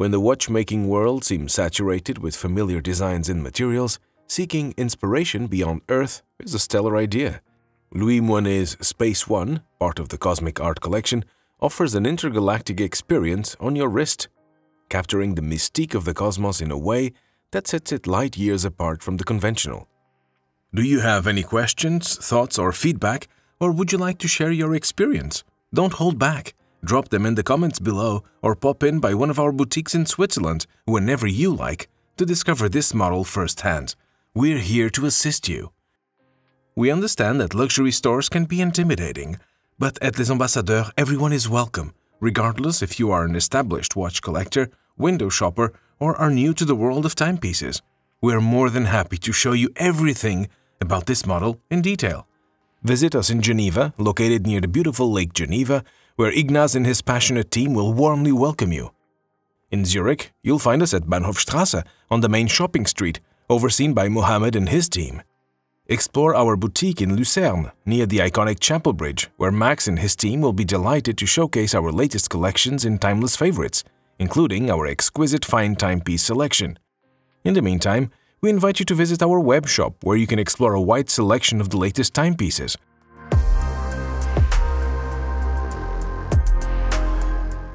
When the watchmaking world seems saturated with familiar designs and materials, seeking inspiration beyond Earth is a stellar idea. Louis Moinet's Space One, part of the Cosmic Art Collection, offers an intergalactic experience on your wrist, capturing the mystique of the cosmos in a way that sets it light years apart from the conventional. Do you have any questions, thoughts, or feedback, or would you like to share your experience? Don't hold back. Drop them in the comments below or pop in by one of our boutiques in Switzerland whenever you like to discover this model firsthand. We're here to assist you. We understand that luxury stores can be intimidating, but at Les Ambassadeurs everyone is welcome, regardless if you are an established watch collector, window shopper, or are new to the world of timepieces. We're more than happy to show you everything about this model in detail. Visit us in Geneva, located near the beautiful Lake Geneva, where Ignaz and his passionate team will warmly welcome you. In Zurich, you'll find us at Bahnhofstrasse on the main shopping street, overseen by Mohammed and his team. Explore our boutique in Lucerne, near the iconic Chapel Bridge, where Max and his team will be delighted to showcase our latest collections and timeless favorites, including our exquisite fine timepiece selection. In the meantime, we invite you to visit our web shop, where you can explore a wide selection of the latest timepieces.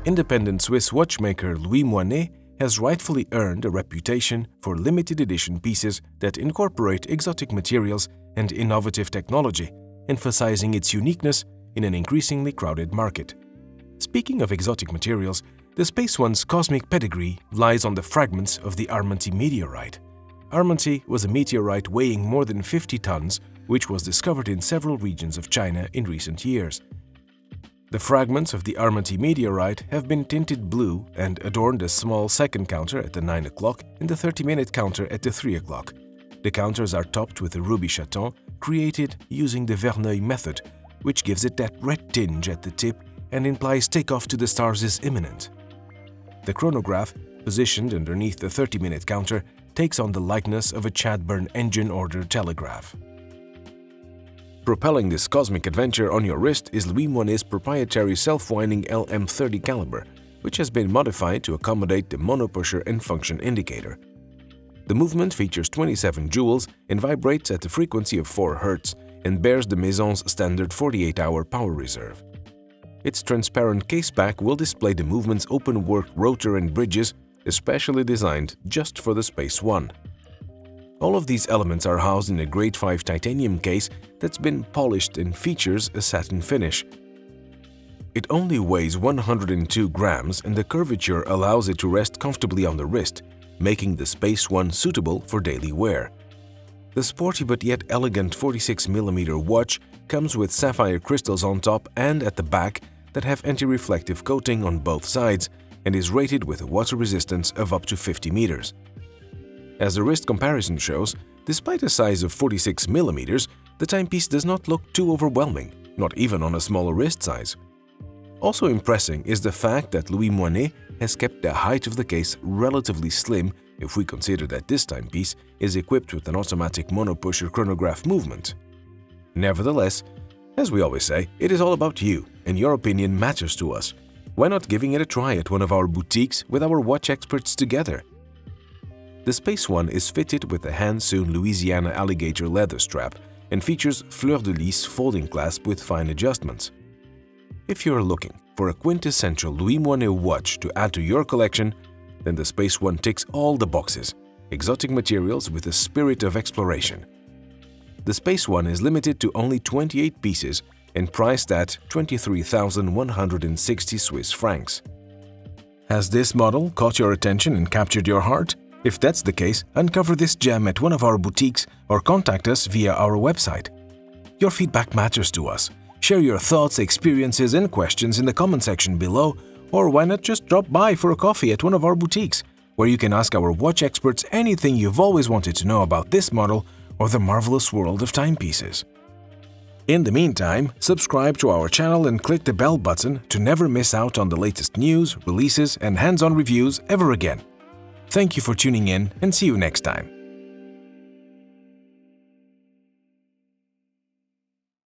Independent Swiss watchmaker Louis Moinet has rightfully earned a reputation for limited edition pieces that incorporate exotic materials and innovative technology, emphasizing its uniqueness in an increasingly crowded market. Speaking of exotic materials, the Space One's cosmic pedigree lies on the fragments of the Armanti meteorite. Armanti was a meteorite weighing more than 50 tons, which was discovered in several regions of China in recent years. The fragments of the Armanti meteorite have been tinted blue and adorned a small second counter at the 9 o'clock and the 30-minute counter at the 3 o'clock. The counters are topped with a ruby chaton created using the Verneuil method, which gives it that red tinge at the tip and implies takeoff to the stars is imminent. The chronograph, positioned underneath the 30-minute counter, takes on the likeness of a Chadbourne engine-order telegraph. Propelling this cosmic adventure on your wrist is Louis Moinet's proprietary self-winding LM30 caliber, which has been modified to accommodate the monopusher and function indicator. The movement features 27 jewels and vibrates at a frequency of 4 Hz and bears the Maison's standard 48-hour power reserve. Its transparent caseback will display the movement's open-work rotor and bridges, especially designed just for the Space One. All of these elements are housed in a Grade 5 titanium case that's been polished and features a satin finish. It only weighs 102 grams and the curvature allows it to rest comfortably on the wrist, making the Space One suitable for daily wear. The sporty but yet elegant 46mm watch comes with sapphire crystals on top and at the back that have anti-reflective coating on both sides and is rated with a water resistance of up to 50 meters. As the wrist comparison shows, despite a size of 46mm, the timepiece does not look too overwhelming, not even on a smaller wrist size. Also impressive is the fact that Louis Moinet has kept the height of the case relatively slim if we consider that this timepiece is equipped with an automatic monopusher chronograph movement. Nevertheless, as we always say, it is all about you, and your opinion matters to us. Why not giving it a try at one of our boutiques with our watch experts together? The Space One is fitted with a hand-sewn Louisiana alligator leather strap and features fleur-de-lis folding clasp with fine adjustments. If you are looking for a quintessential Louis Moinet watch to add to your collection, then the Space One ticks all the boxes, exotic materials with a spirit of exploration. The Space One is limited to only 28 pieces and priced at 23,160 Swiss francs. Has this model caught your attention and captured your heart? If that's the case, uncover this gem at one of our boutiques or contact us via our website. Your feedback matters to us. Share your thoughts, experiences, and questions in the comment section below, or why not just drop by for a coffee at one of our boutiques, where you can ask our watch experts anything you've always wanted to know about this model or the marvelous world of timepieces. In the meantime, subscribe to our channel and click the bell button to never miss out on the latest news, releases, and hands-on reviews ever again. Thank you for tuning in and see you next time.